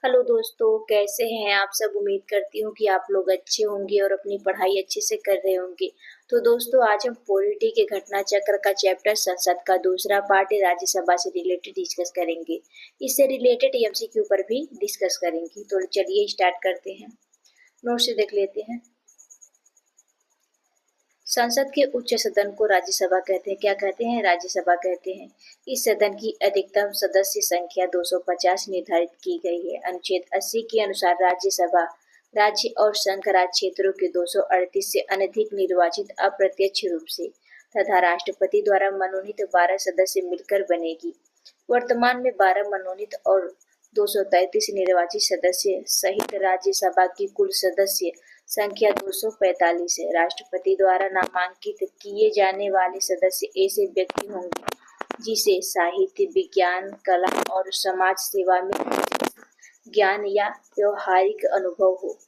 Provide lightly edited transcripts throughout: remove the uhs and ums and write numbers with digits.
Hello दोस्तों, कैसे हैं आप सब। उम्मीद करती हूँ कि आप लोग अच्छे होंगे और अपनी पढ़ाई अच्छे से कर रहे होंगे। तो दोस्तों, आज हम पॉलिटी के घटना चक्र का चैप्टर संसद का दूसरा पार्ट राज्यसभा से रिलेटेड डिस्कस करेंगे। इससे रिलेटेड एमसीक्यू पर भी डिस्कस करेंगे। तो चलिए स्टार्ट करते हैं। नोट से देख लेते हैं। संसद के उच्च सदन को राज्यसभा कहते हैं। क्या कहते हैं? राज्यसभा कहते हैं। इस सदन की अधिकतम सदस्य संख्या 250 निर्धारित की गई है। अनुच्छेद 80 के अनुसार राज्यसभा राज्य और संघ राज्य क्षेत्रों के 238 से अनधिक निर्वाचित अप्रत्यक्ष रूप से तथा राष्ट्रपति द्वारा मनोनीत 12 सदस्य मिलकर बनेगी। वर्तमान में 12 मनोनीत और 233 निर्वाचित सदस्य सहित राज्यसभा की कुल सदस्य संख्या 245 है। राष्ट्रपति द्वारा नामांकित किए जाने वाले सदस्य ऐसे व्यक्ति होंगे जिसे साहित्य, विज्ञान, कला और समाज सेवा में ज्ञान या व्यवहारिक अनुभव हो।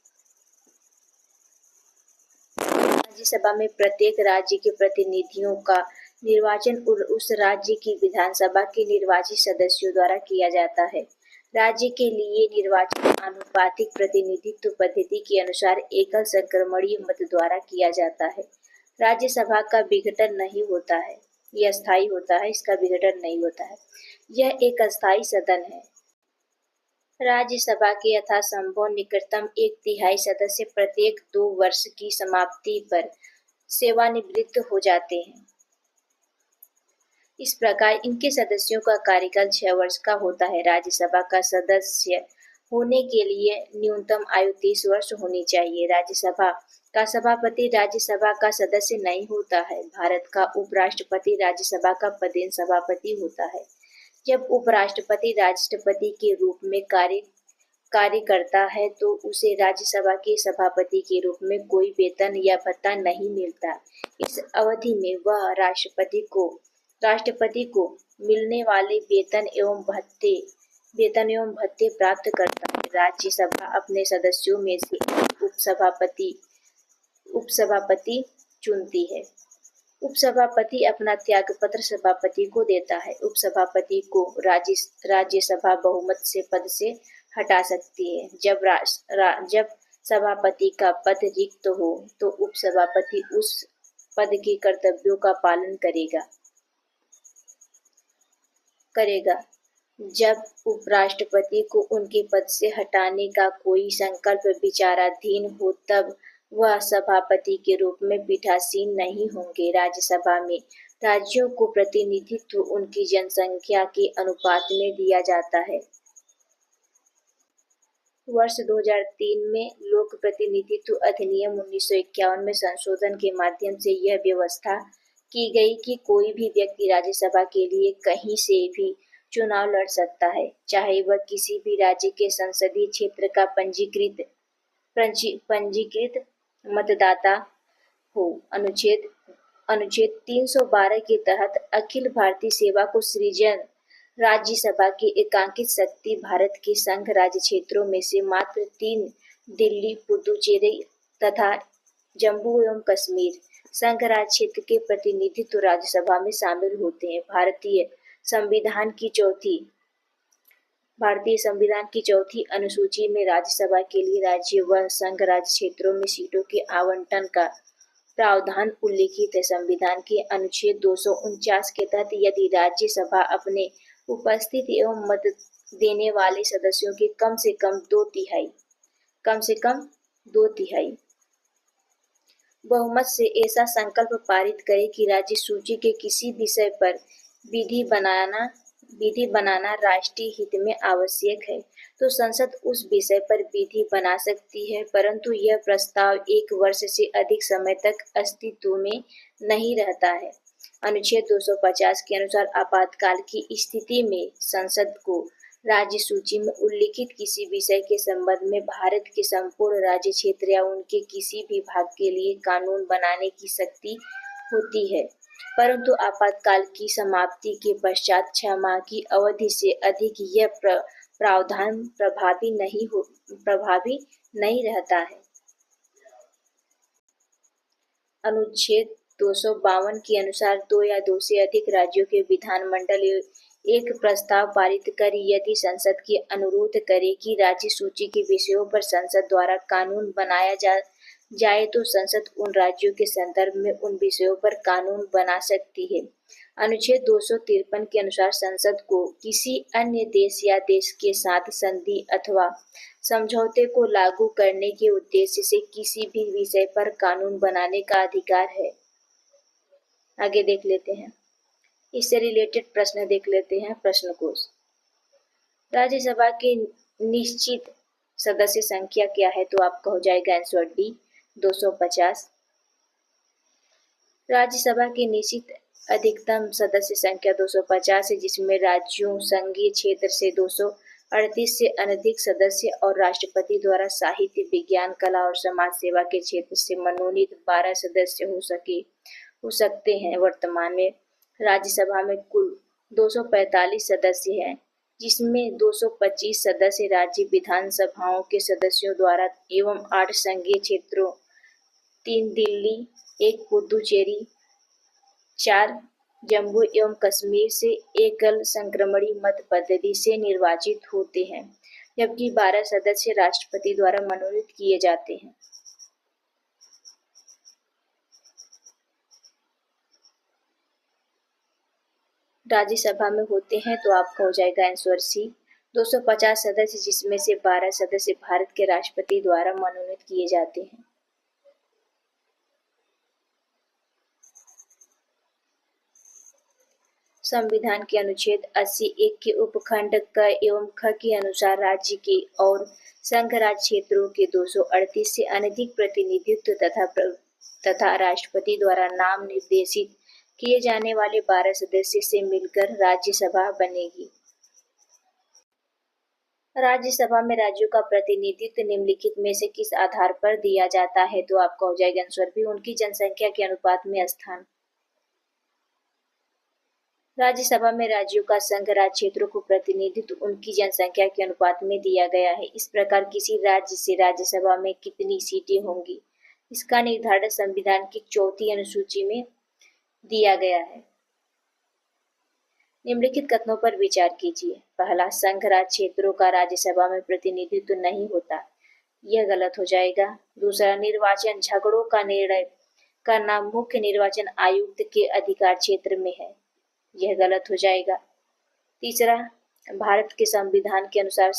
राज्यसभा में प्रत्येक राज्य के प्रतिनिधियों का निर्वाचन उस राज्य की विधानसभा के निर्वाचित सदस्यों द्वारा किया जाता है। राज्य के लिए निर्वाचन आनुपातिक प्रतिनिधित्व पद्धति के अनुसार एकल संक्रमणीय मत द्वारा किया जाता है। राज्यसभा का विघटन नहीं होता है, यह अस्थायी होता है, इसका विघटन नहीं होता है। यह एक अस्थायी सदन है। राज्यसभा के यथासंभव निकटतम 1/3 सदस्य प्रत्येक 2 वर्ष की समाप्ति पर सेवानिवृत्त हो जाते हैं। इस प्रकार इनके सदस्यों का कार्यकाल 6 वर्ष का होता है। राज्यसभा का सदस्य होने के लिए न्यूनतम आयु 30 वर्ष होनी चाहिए। राज्यसभा का सभापति राज्यसभा का सदस्य नहीं होता है। भारत का उपराष्ट्रपति राज्यसभा का पदेन सभापति होता है। जब उपराष्ट्रपति राष्ट्रपति के रूप में कार्य करता है तो उसे राज्यसभा के सभापति के रूप में कोई वेतन या भत्ता नहीं मिलता। इस अवधि में वह राष्ट्रपति को मिलने वाले वेतन एवं भत्ते प्राप्त करता है। राज्यसभा अपने सदस्यों में से एक उपसभापति चुनती है। उपसभापति अपना त्यागपत्र सभापति को देता है। उपसभापति को राज्यसभा बहुमत से पद से हटा सकती है। जब सभापति का पद रिक्त हो तो उपसभापति उस पद के कर्तव्यों का पालन करेगा। जब उपराष्ट्रपति को उनके पद से हटाने का कोई संकल्प विचाराधीन हो तब वह सभापति के रूप में पीठासीन नहीं होंगे। राज्यसभा में राज्यों को प्रतिनिधित्व उनकी जनसंख्या के अनुपात में दिया जाता है। वर्ष 2003 में लोक प्रतिनिधित्व अधिनियम 1951 में संशोधन के माध्यम से यह व्यवस्था की गई कि कोई भी व्यक्ति राज्यसभा के लिए कहीं से भी चुनाव लड़ सकता है, चाहे वह किसी भी राज्य के संसदीय क्षेत्र का पंजीकृत मतदाता हो। अनुच्छेद 312 के तहत अखिल भारतीय सेवा को सृजन राज्यसभा की एकांकित शक्ति भारत के संघ राज्य क्षेत्रों में से मात्र 3 दिल्ली, पुदुचेरी तथा जम्मू एवं कश्मीर संघ राज्य क्षेत्र के प्रतिनिधित्व राज्यसभा में शामिल होते हैं। भारतीय संविधान की चौथी अनुसूची में राज्यसभा के लिए राज्य व संघ राज्य क्षेत्रों में सीटों के आवंटन का प्रावधान उल्लिखित है। संविधान के अनुच्छेद 249 के तहत यदि राज्यसभा अपने उपस्थित एवं मत देने वाले सदस्यों के कम से कम दो तिहाई बहुमत से ऐसा संकल्प पारित करे कि राज्य सूची के किसी विषय पर विधि बनाना राष्ट्रीय हित में आवश्यक है तो संसद उस विषय पर विधि बना सकती है, परंतु यह प्रस्ताव 1 वर्ष से अधिक समय तक अस्तित्व में नहीं रहता है। अनुच्छेद 250 के अनुसार आपातकाल की स्थिति में संसद को राज्य सूची में उल्लिखित किसी विषय के संबंध में भारत के संपूर्ण राज्य क्षेत्र या उनके किसी भी भाग के लिए कानून बनाने की शक्ति होती है, परंतु आपातकाल की समाप्ति के पश्चात 6 माह की अवधि से अधिक यह प्रावधान प्रभावी नहीं रहता है। अनुच्छेद 252 के अनुसार 2 या 2 से अधिक राज्यों के विधानमंडल एक प्रस्ताव पारित कर यदि संसद की अनुरोध करे कि राज्य सूची के विषयों पर संसद द्वारा कानून बनाया जाए तो संसद उन राज्यों के संदर्भ में उन विषयों पर कानून बना सकती है। अनुच्छेद 253 के अनुसार संसद को किसी अन्य देश या देश के साथ संधि अथवा समझौते को लागू करने के उद्देश्य से किसी भी विषय पर कानून बनाने का अधिकार है। आगे देख लेते हैं, इससे रिलेटेड प्रश्न देख लेते हैं। प्रश्न कोश, राज्यसभा की निश्चित सदस्य संख्या क्या है? तो आपका हो जाएगा आंसर डी 250। राज्यसभा की निश्चित अधिकतम सदस्य संख्या 250 है, जिसमें राज्यों, संघीय क्षेत्र से 238 से अनधिक सदस्य और राष्ट्रपति द्वारा साहित्य, विज्ञान, कला और समाज सेवा के क्षेत्र से मनोनीत 12 सदस्य हो सकते हैं। वर्तमान में राज्यसभा में कुल 245 सदस्य हैं, जिसमें 225 सदस्य राज्य विधानसभाओं के सदस्यों द्वारा एवं 8 संघीय क्षेत्रों, 3 दिल्ली, 1 पुदुचेरी, 4 जम्मू एवं कश्मीर से एकल संक्रमणी मत पद्धति से निर्वाचित होते हैं, जबकि 12 सदस्य राष्ट्रपति द्वारा मनोनीत किए जाते हैं। राज्यसभा में होते हैं तो आपका हो जाएगा आंसर सी 250 सदस्य, जिसमें से 12 सदस्य भारत के राष्ट्रपति द्वारा मनोनीत किए जाते हैं। संविधान के अनुच्छेद 80(1) के उपखंड क एवं ख के अनुसार राज्य के और संघ राज्य क्षेत्रों के 238 से अनधिक प्रतिनिधित्व तथा राष्ट्रपति द्वारा नाम निर्देशित किए जाने वाले 12 सदस्य से मिलकर राज्यसभा बनेगी। राज्यसभा में राज्यों का प्रतिनिधित्व निम्नलिखित में से किस आधार पर दिया जाता है? तो आपका हो जाएगा आंसर बी उनकी जनसंख्या के अनुपात में स्थान। राज्यसभा में राज्यों का संघ राज्य क्षेत्रों को प्रतिनिधित्व उनकी जनसंख्या के अनुपात में दिया गया है। इस प्रकार किसी राज्य से राज्यसभा में कितनी सीटें होंगी, इसका निर्धारण संविधान की 4वीं अनुसूची में दिया गया है। निम्नलिखित कथनों पर विचार कीजिए। पहला, संघ राज्य क्षेत्रों का राज्यसभा में प्रतिनिधित्व नहीं होता, यह गलत हो जाएगा। दूसरा, निर्वाचन झगड़ों का निर्णय करना मुख्य निर्वाचन आयुक्त के अधिकार क्षेत्र में है, यह गलत हो जाएगा। तीसरा, भारत के संविधान के अनुसार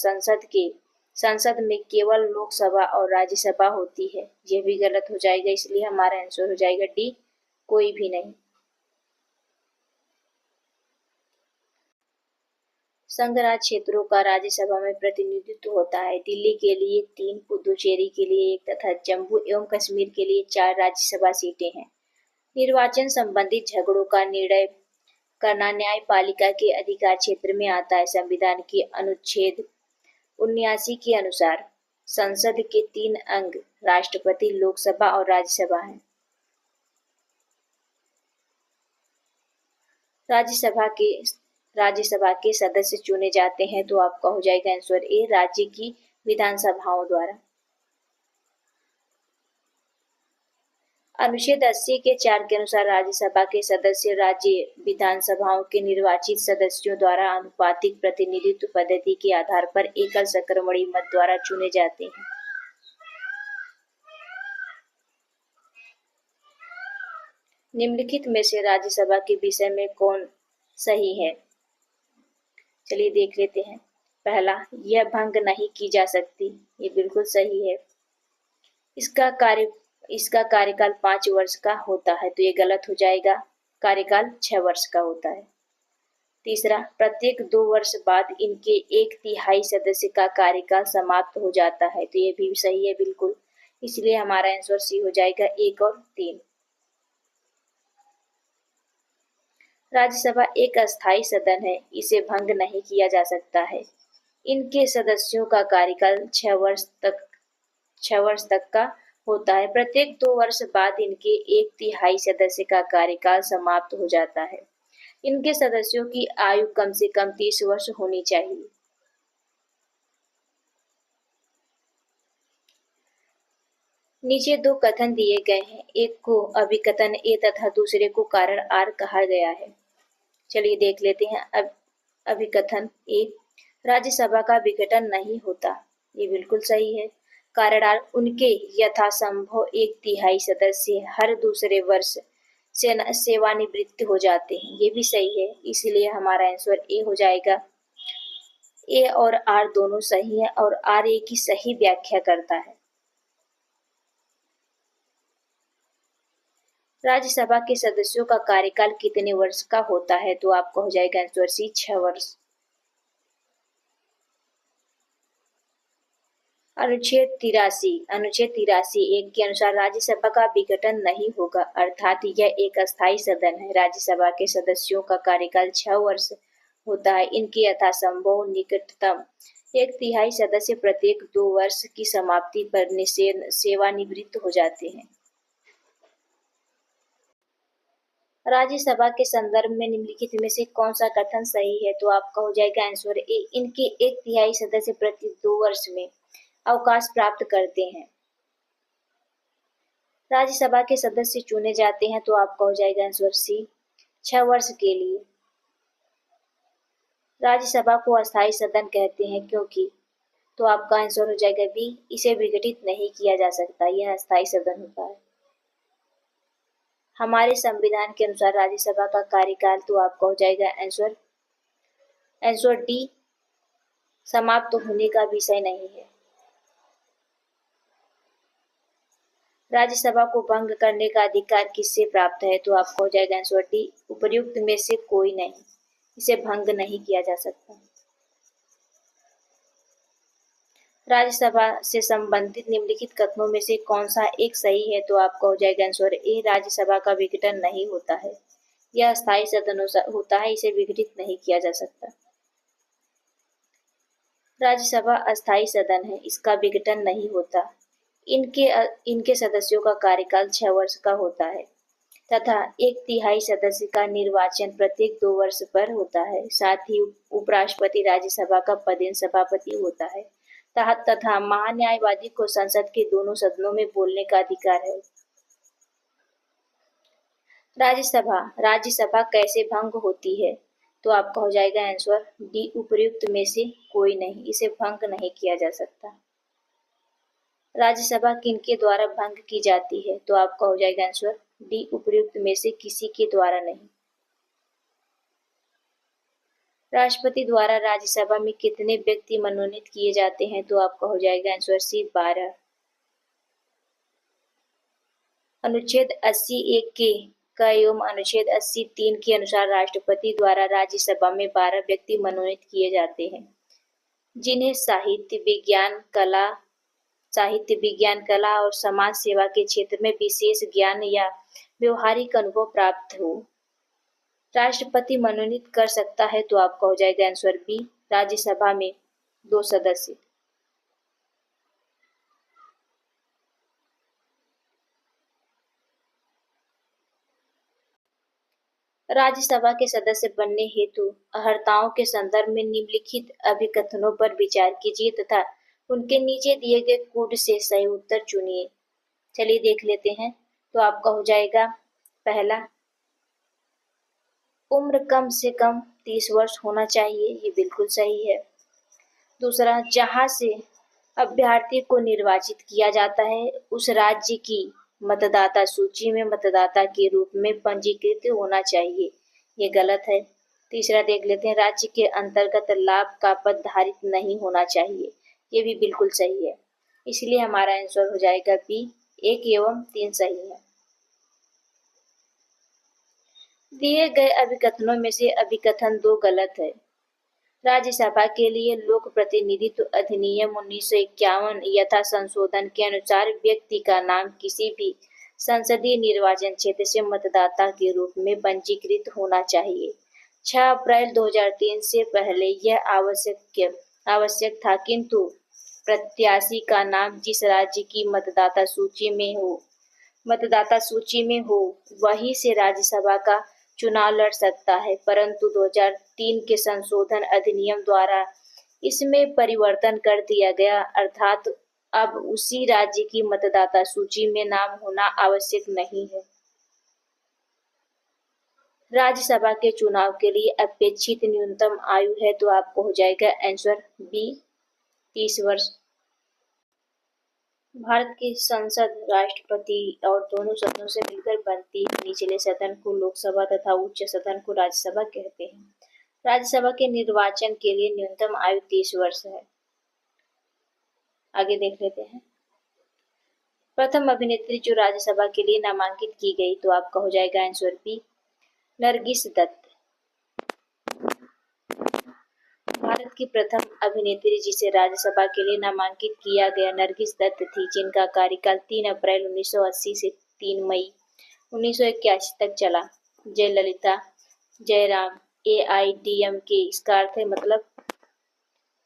संसद में केवल लोकसभा और राज्यसभा होती है, यह भी गलत हो जाएगा। इसलिए हमारा आंसर हो जाएगा डी, कोई भी नहीं। संघ राज्य क्षेत्रों का राज्यसभा में प्रतिनिधित्व होता है। दिल्ली के लिए 3, पुदुचेरी के लिए 1 तथा जम्मू एवं कश्मीर के लिए 4 राज्यसभा सीटें हैं। निर्वाचन संबंधित झगड़ों का निर्णय करना न्यायपालिका के अधिकार क्षेत्र में आता है। संविधान के अनुच्छेद 79 के अनुसार संसद के 3 अंग राष्ट्रपति, लोकसभा और राज्यसभा हैं। राज्यसभा के सदस्य चुने जाते हैं तो आपका हो जाएगा आंसर ए, राज्य की विधानसभाओं द्वारा। अनुच्छेद 80 के 4 के अनुसार राज्यसभा के सदस्य राज्य विधानसभाओं के निर्वाचित सदस्यों द्वारा आनुपातिक प्रतिनिधित्व पद्धति के आधार पर एकल संक्रमणी मत द्वारा चुने जाते हैं। निम्नलिखित में से राज्यसभा के विषय में कौन सही है? चलिए देख लेते हैं। पहला, यह भंग नहीं की जा सकती, ये बिल्कुल सही है। इसका कार्यकाल 5 वर्ष का होता है, तो ये गलत हो जाएगा। कार्यकाल 6 वर्ष का होता है। तीसरा, प्रत्येक 2 वर्ष बाद इनके 1/3 सदस्य का कार्यकाल समाप्त हो जाता है, तो ये भी सही है बिल्कुल। इसलिए हमारा आंसर सी हो जाएगा 1 और 3। राज्यसभा एक अस्थायी सदन है, इसे भंग नहीं किया जा सकता है। इनके सदस्यों का कार्यकाल 6 वर्ष तक का होता है। प्रत्येक 2 वर्ष बाद इनके 1/3 सदस्य का कार्यकाल समाप्त हो जाता है। इनके सदस्यों की आयु कम से कम 30 वर्ष होनी चाहिए। नीचे 2 कथन दिए गए हैं, एक को अभिकथन ए तथा दूसरे को कारण आर कहा गया है। चलिए देख लेते हैं। अब अभिकथन एक, राज्यसभा का विघटन नहीं होता। ये बिल्कुल सही है। कारण उनके यथासंभव 1/3 सदस्य हर दूसरे वर्ष सेवानिवृत्त हो जाते हैं। ये भी सही है, इसलिए हमारा आंसर ए हो जाएगा। ए और आर दोनों सही है और आर ए की सही व्याख्या करता है। राज्यसभा के सदस्यों का कार्यकाल कितने वर्ष का होता है? तो आपका हो जाएगा आंसर सी 6 वर्ष। अनुच्छेद 83(1) के अनुसार राज्यसभा का विघटन नहीं होगा, अर्थात यह एक अस्थायी सदन है। राज्यसभा के सदस्यों का कार्यकाल 6 वर्ष होता है। इनके यथासंभव निकटतम 1/3 सदस्य प्रत्येक 2 वर्ष की समाप्ति पर सेवानिवृत्त हो जाते हैं। राज्यसभा के संदर्भ में निम्नलिखित में से कौन सा कथन सही है? तो आपका हो जाएगा आंसर ए। इनके 1/3 सदस्य प्रति 2 वर्ष में अवकाश प्राप्त करते हैं। राज्यसभा के सदस्य चुने जाते हैं, तो आपका हो जाएगा आंसर सी 6 वर्ष के लिए। राज्यसभा को अस्थायी सदन कहते हैं क्योंकि, तो आपका आंसर हो जाएगा बी, इसे विघटित नहीं किया जा सकता, यह अस्थायी सदन होता है। हमारे संविधान के अनुसार राज्यसभा का कार्यकाल, तो आपका हो जाएगा आंसर डी, समाप्त होने का विषय नहीं है। राज्यसभा को भंग करने का अधिकार किससे प्राप्त है? तो आपको हो जाएगा आंसर डी, उपर्युक्त में से कोई नहीं, इसे भंग नहीं किया जा सकता। राज्यसभा से संबंधित निम्नलिखित कथनों में से कौन सा एक सही है? तो आपका हो जाएगा आंसर ए, राज्यसभा का विघटन नहीं होता है, यह अस्थायी सदन होता है, इसे विघटित नहीं किया जा सकता। राज्यसभा अस्थायी सदन है, इसका विघटन नहीं होता। इनके सदस्यों का कार्यकाल 6 वर्ष का होता है तथा 1/3 सदस्य का निर्वाचन प्रत्येक 2 वर्ष पर होता है। साथ ही उपराष्ट्रपति राज्यसभा का पदेन सभापति होता है तथा महान्यायवादी को संसद के दोनों सदनों में बोलने का अधिकार है। राज्यसभा कैसे भंग होती है? तो आपका हो जाएगा आंसर डी, उपर्युक्त में से कोई नहीं, इसे भंग नहीं किया जा सकता। राज्यसभा किनके द्वारा भंग की जाती है? तो आपका हो जाएगा आंसर डी, उपर्युक्त में से किसी के द्वारा नहीं। राष्ट्रपति द्वारा राज्यसभा में कितने व्यक्ति मनोनीत किए जाते हैं? तो आपका हो जाएगा आंसर सी 12। अनुच्छेद 80(1) का एवं अनुच्छेद 80(3) के अनुसार राष्ट्रपति द्वारा राज्यसभा में 12 व्यक्ति मनोनीत किए जाते हैं, जिन्हें साहित्य विज्ञान, कला और समाज सेवा के क्षेत्र में विशेष ज्ञान या व्यवहारिक अनुभव प्राप्त हो। राष्ट्रपति मनोनीत कर सकता है, तो आपका हो जाएगा आंसर बी, राज्यसभा में 2 सदस्य। राज्यसभा के सदस्य बनने हेतु अर्हताओं के संदर्भ में निम्नलिखित अभिकथनों पर विचार कीजिए तथा उनके नीचे दिए गए कोड से सही उत्तर चुनिए। चलिए देख लेते हैं। तो आपका हो जाएगा पहला, उम्र कम से कम 30 वर्ष होना चाहिए, ये बिल्कुल सही है। दूसरा, जहां से अभ्यर्थी को निर्वाचित किया जाता है उस राज्य की मतदाता सूची में मतदाता के रूप में पंजीकृत होना चाहिए, ये गलत है। तीसरा देख लेते हैं, राज्य के अंतर्गत लाभ का पद धारित नहीं होना चाहिए, ये भी बिल्कुल सही है। इसलिए हमारा आंसर हो जाएगा बी, 1 एवं 3 सही है। दिए गए अभिकथनों में से अभिकथन 2 गलत है। राज्यसभा के लिए लोक प्रतिनिधित्व अधिनियम 1951 यथा संशोधन के अनुसार व्यक्ति का नाम किसी भी संसदीय निर्वाचन क्षेत्र से मतदाता के रूप में पंजीकृत होना चाहिए। 6 अप्रैल 2003 से पहले यह आवश्यक था, किंतु प्रत्याशी का नाम जिस राज्य की मतदाता सूची में हो वहीं से राज्यसभा का चुनाव लड़ सकता है, परंतु 2003 के संशोधन अधिनियम द्वारा इसमें परिवर्तन कर दिया गया, अर्थात अब उसी राज्य की मतदाता सूची में नाम होना आवश्यक नहीं है। राज्यसभा के चुनाव के लिए अपेक्षित न्यूनतम आयु है तो आपको हो जाएगा आंसर बी 30 वर्ष। भारत की संसद राष्ट्रपति और दोनों सदनों से मिलकर बनती है। निचले सदन को लोकसभा तथा उच्च सदन को राज्यसभा कहते हैं। राज्यसभा के निर्वाचन के लिए न्यूनतम आयु 30 वर्ष है। आगे देख लेते हैं। प्रथम अभिनेत्री जो राज्यसभा के लिए नामांकित की गई तो आपका हो जाएगा आंसर बी नरगिस दत्त। भारत की प्रथम अभिनेत्री जिसे राज्यसभा के लिए नामांकित किया गया नरगिस दत्त थी, जिनका कार्यकाल 3 अप्रैल 1980 से 3 मई 1981 तक चला। जयललिता जयराम AIDMK इसका अर्थ है मतलब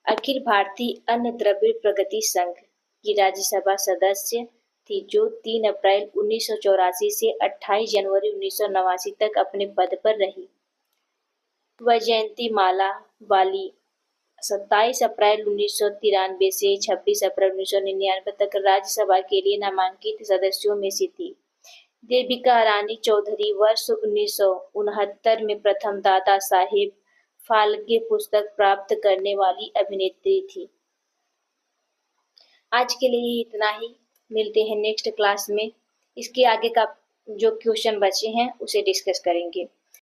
अखिल भारतीय अन्य द्रविड़ प्रगति संघ की राज्यसभा सदस्य थी, जो 3 अप्रैल 1984 से 28 जनवरी 1989 तक अपने पद पर रही। वैजयंती माला बाली 27 अप्रैल 1993 से 26 अप्रैल 1999 तक राज्यसभा के लिए नामांकित सदस्यों में से थी। देविका रानी चौधरी वर्ष 1969 में प्रथम दादा साहेब फाल्के पुरस्कार प्राप्त करने वाली अभिनेत्री थी। आज के लिए इतना ही, मिलते हैं नेक्स्ट क्लास में। इसके आगे का जो क्वेश्चन बचे हैं उसे डिस्कस करेंगे।